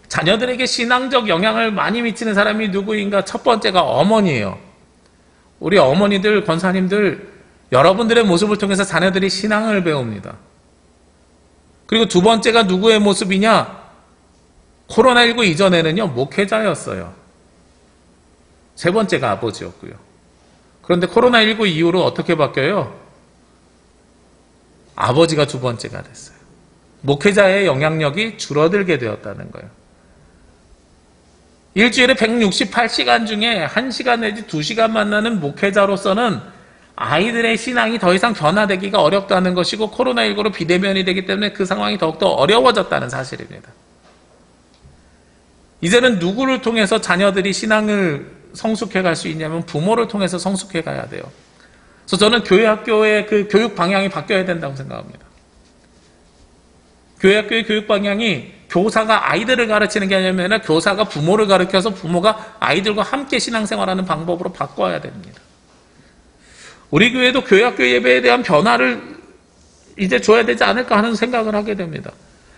자녀들에게 신앙적 영향을 많이 미치는 사람이 누구인가? 첫 번째가 어머니예요. 우리 어머니들, 권사님들, 여러분들의 모습을 통해서 자녀들이 신앙을 배웁니다. 그리고 두 번째가 누구의 모습이냐? 코로나19 이전에는요, 목회자였어요. 세 번째가 아버지였고요. 그런데 코로나19 이후로 어떻게 바뀌어요? 아버지가 두 번째가 됐어요. 목회자의 영향력이 줄어들게 되었다는 거예요. 일주일에 168시간 중에 1시간 내지 2시간 만나는 목회자로서는 아이들의 신앙이 더 이상 변화되기가 어렵다는 것이고 코로나19로 비대면이 되기 때문에 그 상황이 더욱더 어려워졌다는 사실입니다. 이제는 누구를 통해서 자녀들이 신앙을 성숙해 갈 수 있냐면 부모를 통해서 성숙해 가야 돼요. 그래서 저는 교회 학교의 그 교육 방향이 바뀌어야 된다고 생각합니다. 교회 학교의 교육 방향이 교사가 아이들을 가르치는 게 아니라 교사가 부모를 가르쳐서 부모가 아이들과 함께 신앙생활하는 방법으로 바꿔야 됩니다. 우리 교회도 교회 학교 예배에 대한 변화를 이제 줘야 되지 않을까 하는 생각을 하게 됩니다.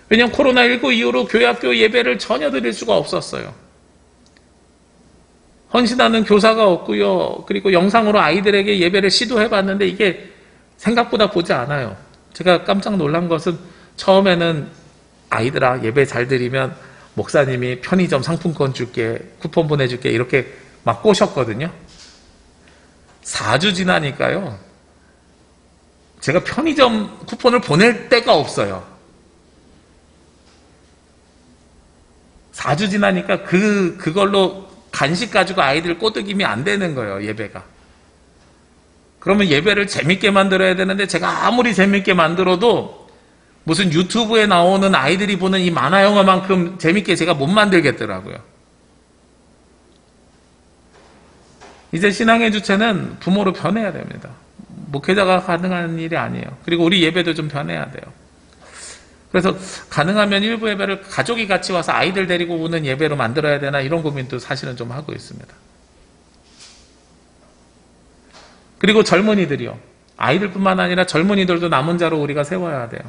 왜냐하면 코로나19 이후로 교회 학교 예배를 전혀 드릴 수가 없었어요. 헌신하는 교사가 없고요. 그리고 영상으로 아이들에게 예배를 시도해봤는데 이게 생각보다 보지 않아요. 제가 깜짝 놀란 것은 처음에는 아이들아 예배 잘 드리면 목사님이 편의점 상품권 줄게, 쿠폰 보내줄게 이렇게 막 꼬셨거든요. 4주 지나니까요. 제가 편의점 쿠폰을 보낼 데가 없어요. 4주 지나니까 그걸로 간식 가지고 아이들 꼬드김이 안 되는 거예요, 예배가. 그러면 예배를 재밌게 만들어야 되는데 제가 아무리 재밌게 만들어도 무슨 유튜브에 나오는 아이들이 보는 이 만화 영화만큼 재밌게 제가 못 만들겠더라고요. 이제 신앙의 주체는 부모로 변해야 됩니다. 목회자가 가능한 일이 아니에요. 그리고 우리 예배도 좀 변해야 돼요. 그래서 가능하면 일부 예배를 가족이 같이 와서 아이들 데리고 오는 예배로 만들어야 되나 이런 고민도 사실은 좀 하고 있습니다. 그리고 젊은이들이요. 아이들뿐만 아니라 젊은이들도 남은 자로 우리가 세워야 돼요.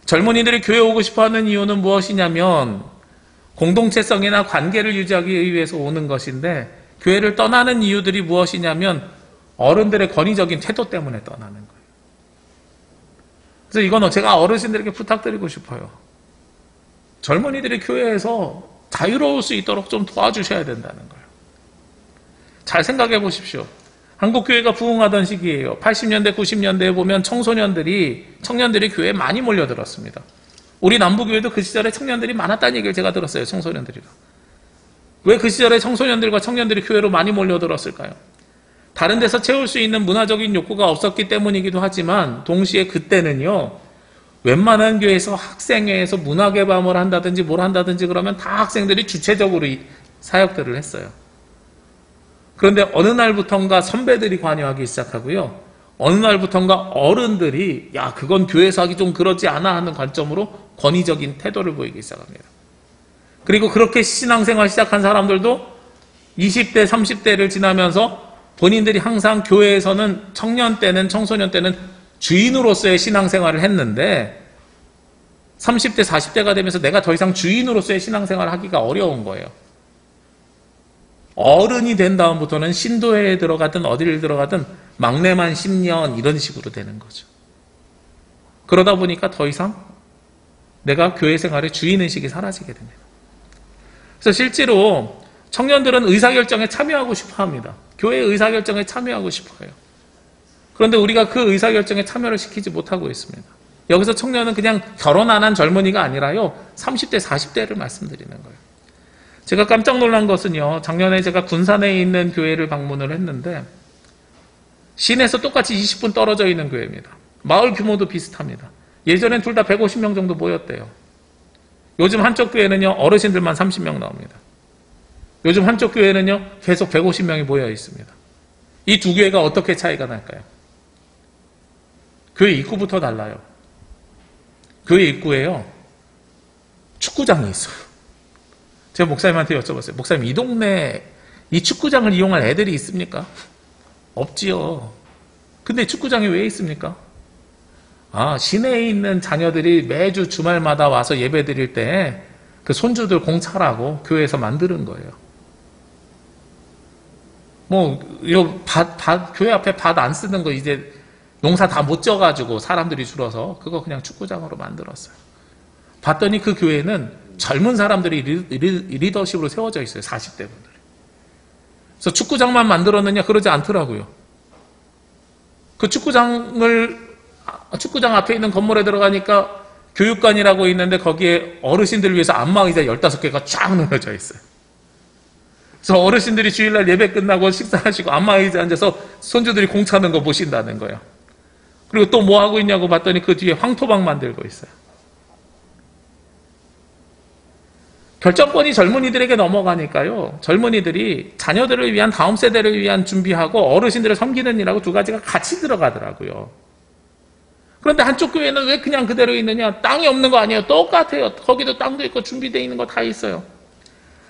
젊은이들이 교회 오고 싶어하는 이유는 무엇이냐면 공동체성이나 관계를 유지하기 위해서 오는 것인데 교회를 떠나는 이유들이 무엇이냐면 어른들의 권위적인 태도 때문에 떠나는 거예요. 그래서 이건 제가 어르신들에게 부탁드리고 싶어요. 젊은이들이 교회에서 자유로울 수 있도록 좀 도와주셔야 된다는 거예요. 잘 생각해 보십시오. 한국교회가 부흥하던 시기예요. 80년대, 90년대에 보면 청년들이 교회에 많이 몰려들었습니다. 우리 남부교회도 그 시절에 청년들이 많았다는 얘기를 제가 들었어요. 청소년들이랑. 왜 그 시절에 청소년들과 청년들이 교회로 많이 몰려들었을까요? 다른 데서 채울 수 있는 문화적인 욕구가 없었기 때문이기도 하지만 동시에 그때는요, 웬만한 교회에서 학생회에서 문화개방을 한다든지 뭘 한다든지 그러면 다 학생들이 주체적으로 이 사역들을 했어요. 그런데 어느 날부턴가 선배들이 관여하기 시작하고요. 어느 날부턴가 어른들이 야 그건 교회에서 하기 좀 그러지 않아 하는 관점으로 권위적인 태도를 보이기 시작합니다. 그리고 그렇게 신앙생활 시작한 사람들도 20대, 30대를 지나면서 본인들이 항상 교회에서는 청년 때는 청소년 때는 주인으로서의 신앙생활을 했는데 30대, 40대가 되면서 내가 더 이상 주인으로서의 신앙생활을 하기가 어려운 거예요. 어른이 된 다음부터는 신도회에 들어가든 어디를 들어가든 막내만 10년 이런 식으로 되는 거죠. 그러다 보니까 더 이상 내가 교회 생활의 주인의식이 사라지게 됩니다. 그래서 실제로 청년들은 의사결정에 참여하고 싶어 합니다. 교회 의사결정에 참여하고 싶어요. 그런데 우리가 그 의사결정에 참여를 시키지 못하고 있습니다. 여기서 청년은 그냥 결혼 안 한 젊은이가 아니라요. 30대, 40대를 말씀드리는 거예요. 제가 깜짝 놀란 것은요. 작년에 제가 군산에 있는 교회를 방문을 했는데 시내에서 똑같이 20분 떨어져 있는 교회입니다. 마을 규모도 비슷합니다. 예전엔 둘 다 150명 정도 모였대요. 요즘 한쪽 교회는요. 어르신들만 30명 나옵니다. 요즘 한쪽 교회는요. 계속 150명이 모여 있습니다. 이 두 교회가 어떻게 차이가 날까요? 교회 입구부터 달라요. 교회 입구에요. 축구장이 있어요. 제가 목사님한테 여쭤봤어요. 목사님, 이 동네에 이 축구장을 이용할 애들이 있습니까? 없지요. 근데 축구장이 왜 있습니까? 아, 시내에 있는 자녀들이 매주 주말마다 와서 예배 드릴 때 그 손주들 공차라고 교회에서 만드는 거예요. 교회 앞에 밭 안 쓰는 거 이제 농사 다 못 져가지고 사람들이 줄어서 그거 그냥 축구장으로 만들었어요. 봤더니 그 교회는 젊은 사람들이 리더십으로 세워져 있어요. 40대 분들이. 그래서 축구장만 만들었느냐? 그러지 않더라고요. 그 축구장 앞에 있는 건물에 들어가니까 교육관이라고 있는데 거기에 어르신들을 위해서 안마의자 15개가 쫙 놓여져 있어요. 그래서 어르신들이 주일날 예배 끝나고 식사하시고 안마의자 앉아서 손주들이 공 차는 거 보신다는 거예요. 그리고 또 뭐 하고 있냐고 봤더니 그 뒤에 황토방 만들고 있어요. 결정권이 젊은이들에게 넘어가니까요. 젊은이들이 자녀들을 위한 다음 세대를 위한 준비하고 어르신들을 섬기는 일하고 두 가지가 같이 들어가더라고요. 그런데 한쪽 교회는 왜 그냥 그대로 있느냐? 땅이 없는 거 아니에요. 똑같아요. 거기도 땅도 있고 준비되어 있는 거 다 있어요.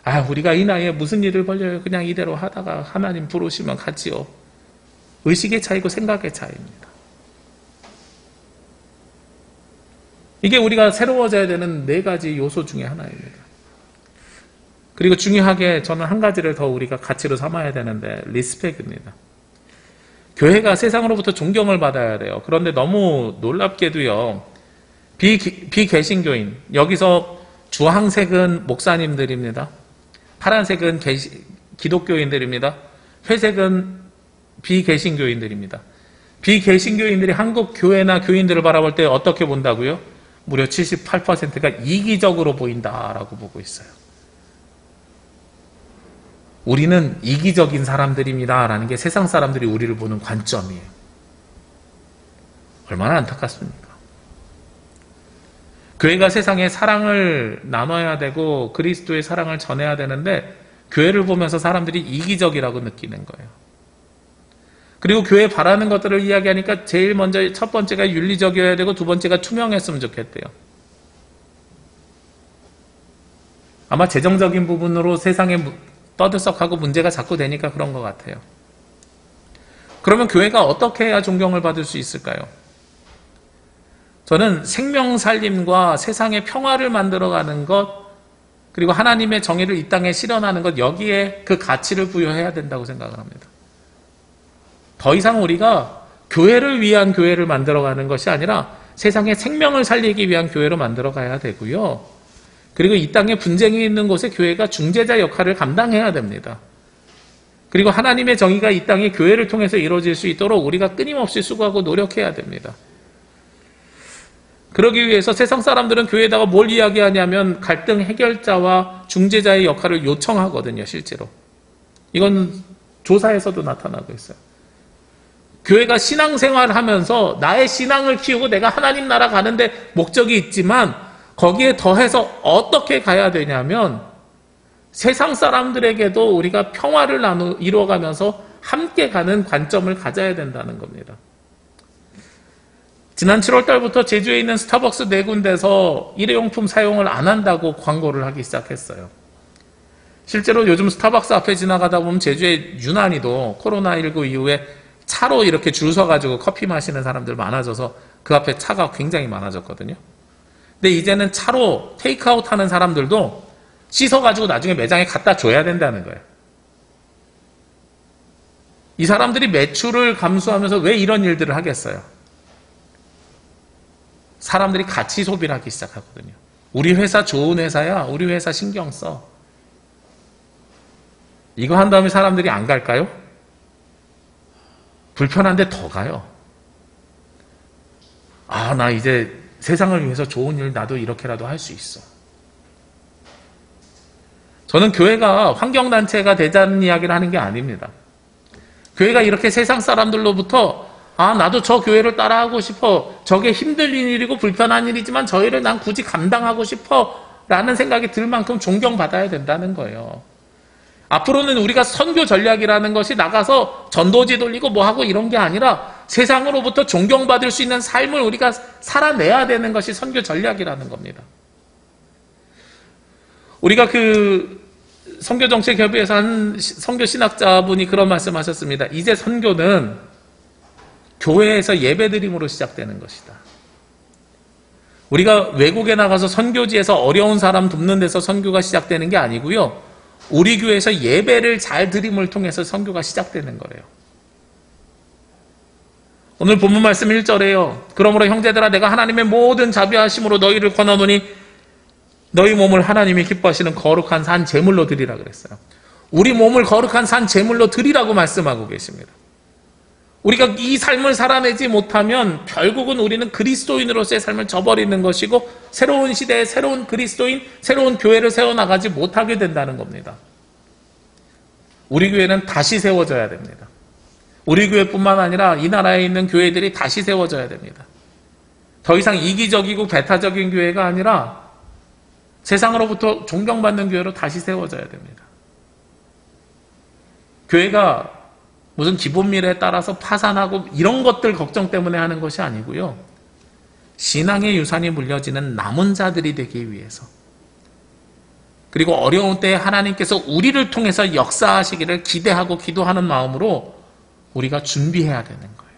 아, 우리가 이 나이에 무슨 일을 벌려요. 그냥 이대로 하다가 하나님 부르시면 가지요. 의식의 차이고 생각의 차이입니다. 이게 우리가 새로워져야 되는 4가지 요소 중에 하나입니다. 그리고 중요하게 저는 한 가지를 더 우리가 가치로 삼아야 되는데 리스펙입니다. 교회가 세상으로부터 존경을 받아야 돼요. 그런데 너무 놀랍게도요. 비개신교인, 여기서 주황색은 목사님들입니다. 파란색은 기독교인들입니다. 회색은 비개신교인들입니다. 비개신교인들이 한국 교회나 교인들을 바라볼 때 어떻게 본다고요? 무려 78%가 이기적으로 보인다라고 보고 있어요. 우리는 이기적인 사람들입니다 라는 게 세상 사람들이 우리를 보는 관점이에요. 얼마나 안타깝습니까? 교회가 세상에 사랑을 나눠야 되고 그리스도의 사랑을 전해야 되는데 교회를 보면서 사람들이 이기적이라고 느끼는 거예요. 그리고 교회 바라는 것들을 이야기하니까 제일 먼저 첫 번째가 윤리적이어야 되고 두 번째가 투명했으면 좋겠대요. 아마 재정적인 부분으로 세상에 떠들썩하고 문제가 자꾸 되니까 그런 것 같아요. 그러면 교회가 어떻게 해야 존경을 받을 수 있을까요? 저는 생명 살림과 세상의 평화를 만들어가는 것, 그리고 하나님의 정의를 이 땅에 실현하는 것, 여기에 그 가치를 부여해야 된다고 생각을 합니다. 더 이상 우리가 교회를 위한 교회를 만들어가는 것이 아니라 세상의 생명을 살리기 위한 교회로 만들어가야 되고요. 그리고 이 땅에 분쟁이 있는 곳에 교회가 중재자 역할을 감당해야 됩니다. 그리고 하나님의 정의가 이 땅에 교회를 통해서 이루어질 수 있도록 우리가 끊임없이 수고하고 노력해야 됩니다. 그러기 위해서 세상 사람들은 교회에다가 뭘 이야기하냐면 갈등 해결자와 중재자의 역할을 요청하거든요, 실제로. 이건 조사에서도 나타나고 있어요. 교회가 신앙생활을 하면서 나의 신앙을 키우고 내가 하나님 나라 가는데 목적이 있지만 거기에 더해서 어떻게 가야 되냐면 세상 사람들에게도 우리가 평화를 이루어가면서 함께 가는 관점을 가져야 된다는 겁니다. 지난 7월 달부터 제주에 있는 스타벅스 4군데에서 일회용품 사용을 안 한다고 광고를 하기 시작했어요. 실제로 요즘 스타벅스 앞에 지나가다 보면 제주에 유난히도 코로나19 이후에 차로 이렇게 줄 서가지고 커피 마시는 사람들 많아져서 그 앞에 차가 굉장히 많아졌거든요. 근데 이제는 차로 테이크아웃 하는 사람들도 씻어가지고 나중에 매장에 갖다 줘야 된다는 거예요. 이 사람들이 매출을 감수하면서 왜 이런 일들을 하겠어요? 사람들이 가치 소비를 하기 시작하거든요. 우리 회사 좋은 회사야. 우리 회사 신경 써. 이거 한 다음에 사람들이 안 갈까요? 불편한데 더 가요. 아, 나 이제 세상을 위해서 좋은 일 나도 이렇게라도 할 수 있어. 저는 교회가 환경단체가 되자는 이야기를 하는 게 아닙니다. 교회가 이렇게 세상 사람들로부터 아, 나도 저 교회를 따라하고 싶어. 저게 힘든 일이고 불편한 일이지만 저 일을 난 굳이 감당하고 싶어. 라는 생각이 들 만큼 존경받아야 된다는 거예요. 앞으로는 우리가 선교 전략이라는 것이 나가서 전도지 돌리고 뭐하고 이런 게 아니라 세상으로부터 존경받을 수 있는 삶을 우리가 살아내야 되는 것이 선교 전략이라는 겁니다. 우리가 선교정책협의회에서 한 선교신학자분이 그런 말씀하셨습니다. 이제 선교는 교회에서 예배드림으로 시작되는 것이다. 우리가 외국에 나가서 선교지에서 어려운 사람 돕는 데서 선교가 시작되는 게 아니고요. 우리 교회에서 예배를 잘 드림을 통해서 선교가 시작되는 거래요. 오늘 본문 말씀 1절에요. 그러므로 형제들아 내가 하나님의 모든 자비하심으로 너희를 권하노니 너희 몸을 하나님이 기뻐하시는 거룩한 산 제물로 드리라 그랬어요. 우리 몸을 거룩한 산 제물로 드리라고 말씀하고 계십니다. 우리가 이 삶을 살아내지 못하면 결국은 우리는 그리스도인으로서의 삶을 저버리는 것이고 새로운 시대에 새로운 그리스도인, 새로운 교회를 세워나가지 못하게 된다는 겁니다. 우리 교회는 다시 세워져야 됩니다. 우리 교회뿐만 아니라 이 나라에 있는 교회들이 다시 세워져야 됩니다. 더 이상 이기적이고 배타적인 교회가 아니라 세상으로부터 존경받는 교회로 다시 세워져야 됩니다. 교회가 무슨 기본 미래에 따라서 파산하고 이런 것들 걱정 때문에 하는 것이 아니고요. 신앙의 유산이 물려지는 남은 자들이 되기 위해서 그리고 어려운 때에 하나님께서 우리를 통해서 역사하시기를 기대하고 기도하는 마음으로 우리가 준비해야 되는 거예요.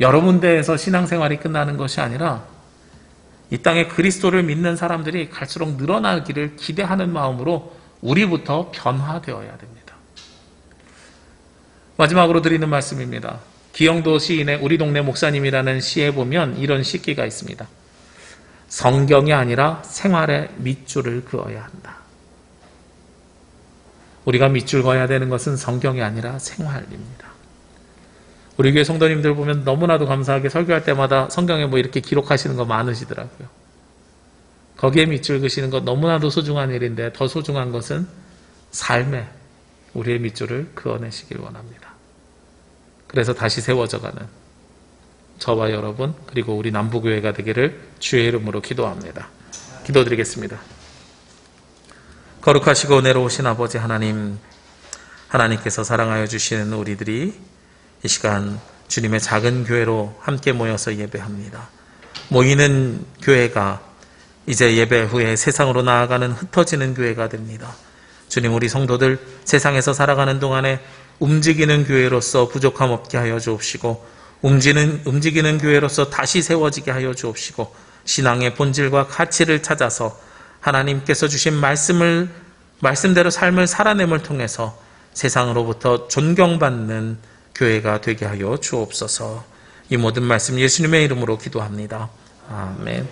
여러 군데에서 신앙생활이 끝나는 것이 아니라 이 땅에 그리스도를 믿는 사람들이 갈수록 늘어나기를 기대하는 마음으로 우리부터 변화되어야 됩니다. 마지막으로 드리는 말씀입니다. 기영도 시인의 우리 동네 목사님이라는 시에 보면 이런 시기가 있습니다. 성경이 아니라 생활에 밑줄을 그어야 한다. 우리가 밑줄 그어야 되는 것은 성경이 아니라 생활입니다. 우리 교회 성도님들 보면 너무나도 감사하게 설교할 때마다 성경에 뭐 이렇게 기록하시는 거 많으시더라고요. 거기에 밑줄 그시는 것 너무나도 소중한 일인데 더 소중한 것은 삶에 우리의 밑줄을 그어내시길 원합니다. 그래서 다시 세워져가는 저와 여러분 그리고 우리 남부교회가 되기를 주의 이름으로 기도합니다. 기도드리겠습니다. 거룩하시고 은혜로우신 아버지 하나님, 하나님께서 사랑하여 주시는 우리들이 이 시간 주님의 작은 교회로 함께 모여서 예배합니다. 모이는 교회가 이제 예배 후에 세상으로 나아가는 흩어지는 교회가 됩니다. 주님, 우리 성도들 세상에서 살아가는 동안에 움직이는 교회로서 부족함 없게 하여 주옵시고 움직이는 교회로서 다시 세워지게 하여 주옵시고 신앙의 본질과 가치를 찾아서 하나님께서 주신 말씀대로 삶을 살아냄을 통해서 세상으로부터 존경받는 교회가 되게 하여 주옵소서. 이 모든 말씀 예수님의 이름으로 기도합니다. 아멘.